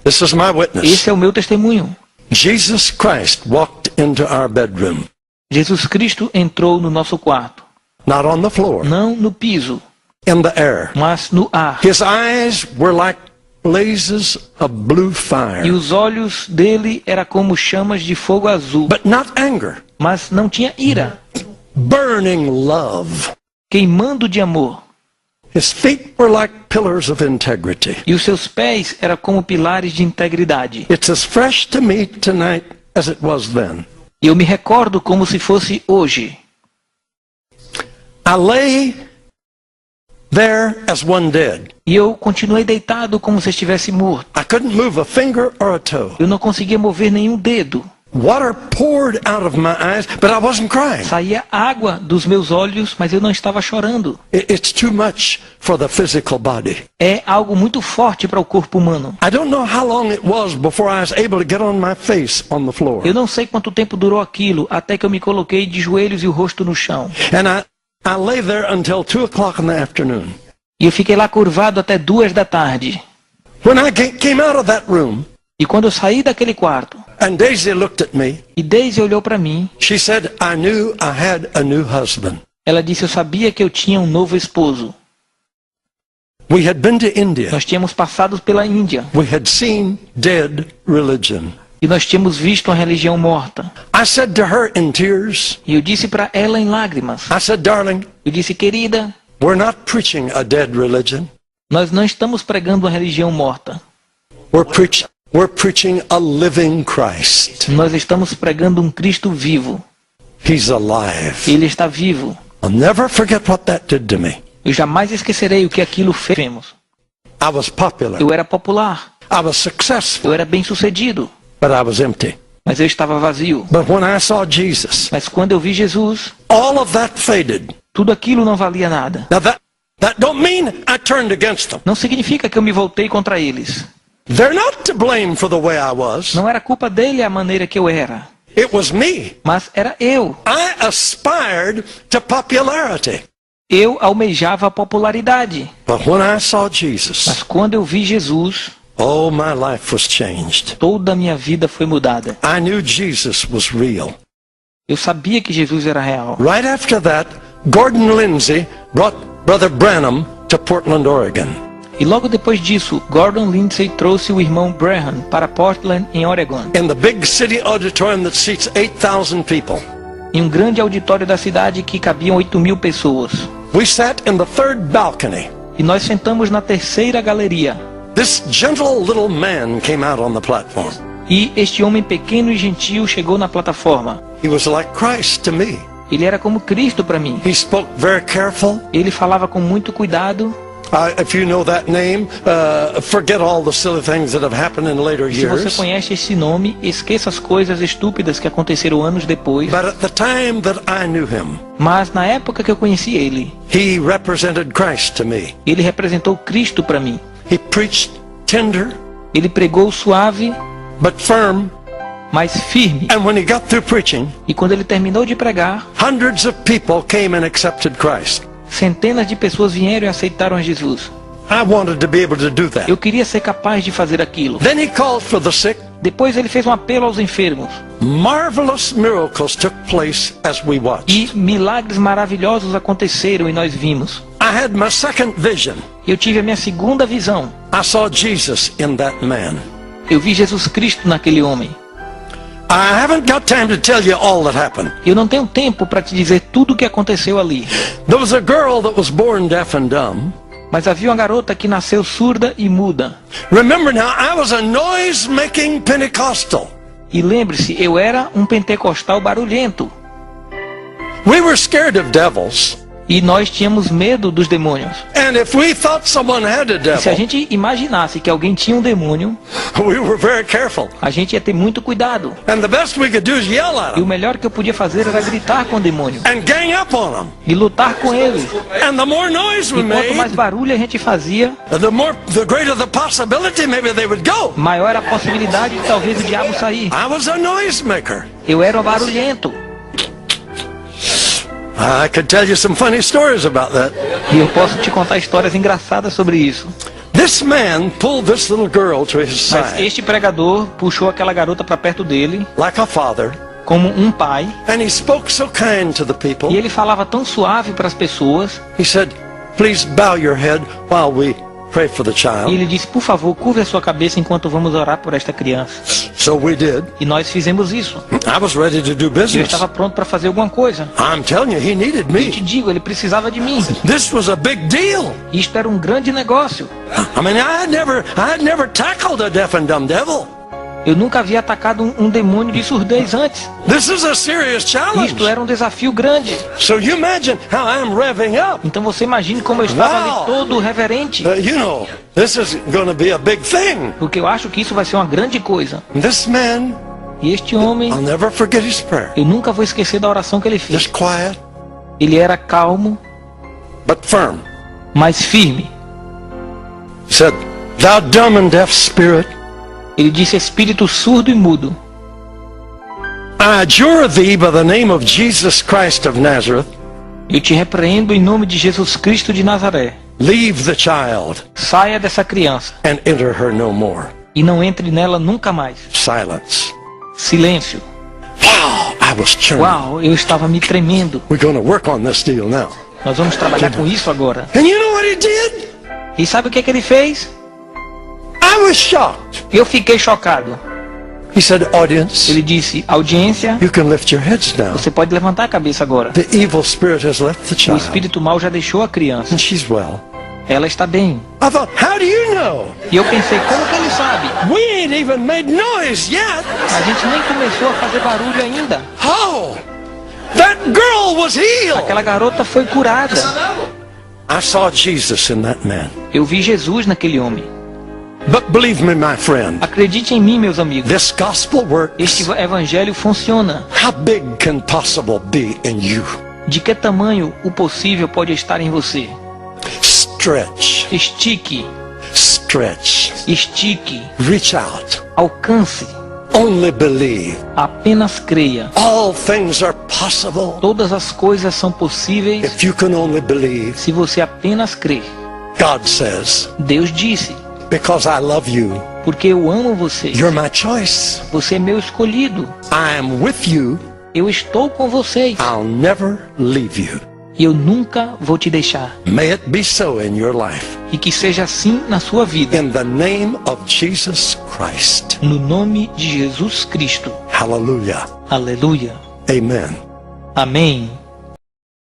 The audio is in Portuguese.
This is my witness. Esse é o meu testemunho. Jesus Christ walked into our bedroom. Jesus Cristo entrou no nosso quarto. Not on the floor. Não no piso, In the air. mas no ar. His eyes were like blazes of blue E fire. os olhos dele eram como chamas de fogo azul. But not anger. Mas não tinha ira. Burning love. Queimando de amor. His feet were like pillars of integrity. E os seus pés eram como pilares de integridade. It's as fresh to me tonight as it was then. E eu me recordo como se fosse hoje. I lay there as one dead. E eu continuei deitado como se estivesse morto. I couldn't move a finger or a toe. Eu não conseguia mover nenhum dedo. Water poured out of my eyes, but I wasn't crying. Saía água dos meus olhos, mas eu não estava chorando. It's too much for the physical body. É algo muito forte para o corpo humano. I don't know how long it was before I was able to get on my face on the floor. Eu não sei quanto tempo durou aquilo, até que eu me coloquei de joelhos e o rosto no chão. And I lay there until 2 o'clock in the afternoon. E eu fiquei lá curvado até 2 da tarde. When I came out of that room, E quando eu saí daquele quarto, and Daisy looked at me, e Daisy olhou para mim, she said, I knew I had a new husband. ela disse: eu sabia que eu tinha um novo esposo. We had been to India. Nós tínhamos passado pela Índia. We had seen dead religion. E nós tínhamos visto uma religião morta. I said to her in tears, E eu disse para ela em lágrimas. I said, darling, Eu disse: querida, we're not preaching a dead religion. nós não estamos pregando uma religião morta. We're preaching a living Christ. Nós estamos pregando um Cristo vivo. He's alive. Ele está vivo. I'll never forget what that did to me. Eu jamais esquecerei o que aquilo fez. I was popular. Eu era popular. I was successful, Eu era bem-sucedido. but I was empty. Mas eu estava vazio. But when I saw Jesus, Mas quando eu vi Jesus, all of that faded. tudo aquilo não valia nada. Now that don't mean I turned against them. Não significa que eu me voltei contra eles. They're not to blame for the way I was. Não era culpa dele a maneira que eu era. It was me. Mas era eu. I aspired to popularity. Eu almejava a popularidade. But when I saw Jesus, Mas quando eu vi Jesus, oh, my life was changed. toda a minha vida foi mudada. I knew Jesus was real. Eu sabia que Jesus era real. Right after that, Gordon Lindsay brought Brother Branham to Portland, Oregon. E logo depois disso, Gordon Lindsay trouxe o irmão Branham para Portland, em Oregon. In the big city auditorium that seats 8,000 people. Em um grande auditório da cidade que cabiam 8.000 pessoas. We sat in the third balcony. E nós sentamos na terceira galeria. This gentle little man came out on the platform. E este homem pequeno e gentil chegou na plataforma. He was like Christ to me. Ele era como Cristo para mim. He spoke very careful. Ele falava com muito cuidado. If you know that name, forget all the silly things that have happened in later Se você years. conhece esse nome, esqueça as coisas estúpidas que aconteceram anos depois. But at the time that I knew him, Mas na época que eu conheci ele, he represented Christ to me. ele representou Cristo para mim. He preached tender Ele pregou suave, but firm. mas firme. And when he got through preaching, E quando ele terminou de pregar, hundreds of people came and accepted Christ. centenas de pessoas vieram e aceitaram a Jesus. I wanted to be able to do that. Eu queria ser capaz de fazer aquilo. Then he called for the sick. Depois ele fez um apelo aos enfermos. Marvelous miracles took place as we watched. E milagres maravilhosos aconteceram e nós vimos. I had my second vision. Eu tive a minha segunda visão. I saw Jesus in that man. Eu vi Jesus Cristo naquele homem. I haven't got time to tell you all that happened. Eu não tenho tempo para te dizer tudo o que aconteceu ali. There was a girl that was born deaf and dumb. Mas havia uma garota que nasceu surda e muda. Remember now, I was a noise-making Pentecostal. E lembre-se, eu era um pentecostal barulhento. We were scared of devils. E nós tínhamos medo dos demônios. And if we thought someone had a E se a devil, gente imaginasse que alguém tinha um demônio, we were very careful. a gente ia ter muito cuidado. And the best we could do is yell at E o them melhor que eu podia fazer era gritar com o demônio. and gang up on them. E lutar com ele. And the more noise we E quanto mais made, barulho a gente fazia, the greater the possibility maybe they would go. maior era a possibilidade de talvez o diabo sair. I was a noisemaker. Eu era barulhento. I could tell you some funny stories about that. E eu posso te contar histórias engraçadas sobre isso. This man pulled this little girl to his Mas side este pregador puxou aquela garota para perto dele, like a father, como um pai, and he spoke so kind to the people. e ele falava tão suave para as pessoas, He said, "Please bow your head while we pray for the e child." ele disse, por favor, curve a sua cabeça enquanto vamos orar por esta criança. So we did. E nós fizemos isso. I was ready to do Eu business. estava pronto para fazer alguma coisa. I'm telling you, he needed Eu te me. digo, ele precisava de mim. This was a big deal. Isto era um grande negócio. I mean, I had never tackled a deaf and dumb devil. Eu nunca havia atacado um demônio de surdez antes. This is a serious challenge. Isto era um desafio grande. So you imagine how I'm revving up. Então você imagine como eu estava Uau! ali todo reverente. You know, this is going to be a big thing. Porque eu acho que isso vai ser uma grande coisa. And this man, E este homem, I'll never forget his prayer. eu nunca vou esquecer da oração que ele fez. Just quiet, Ele era calmo, but firm. mas firme. He said, "Thou dumb and deaf spirit, Ele disse, espírito surdo e mudo, I adjure thee by the name of Jesus Christ of Nazareth, eu te repreendo em nome de Jesus Cristo de Nazaré. leave the child Saia dessa criança and enter her no more." e não entre nela nunca mais. Silence. Silêncio. Wow, I was churning. Uau, eu estava me tremendo. We're going to work on this deal now. Nós vamos trabalhar com isso agora. And you know what he did? E sabe o que ele fez? I was shocked. Eu fiquei chocado. He said, "Audience, Ele disse, audiência, you can lift your heads now. você pode levantar a cabeça agora. The evil spirit has left the O child, espírito mal já deixou a criança. and she's well." Ela está bem. I thought, how do you know? E eu pensei, como que ele sabe? We ain't even made noise yet. A gente nem começou a fazer barulho ainda. Oh, that girl was healed. Aquela garota foi curada. I saw Jesus in that man. Eu vi Jesus naquele homem. But believe me, my friend, Acredite em mim, meus amigos. this gospel works. Este evangelho funciona. How big can possible be in you? De que tamanho o possível pode estar em você? Stretch, Estique, stretch, estique, reach out. alcance. Only believe. Apenas creia. All things are possible Todas as coisas são possíveis if you can only believe. se você apenas crer. God says, Deus disse, because I love you, porque eu amo você. you're my choice. Você é meu escolhido. I am with you. Eu estou com vocês. I'll never leave you. E eu nunca vou te deixar. May it be so in your life. E que seja assim na sua vida. In the name of Jesus Christ. No nome de Jesus Cristo. Hallelujah. Aleluia. Amen. Amém.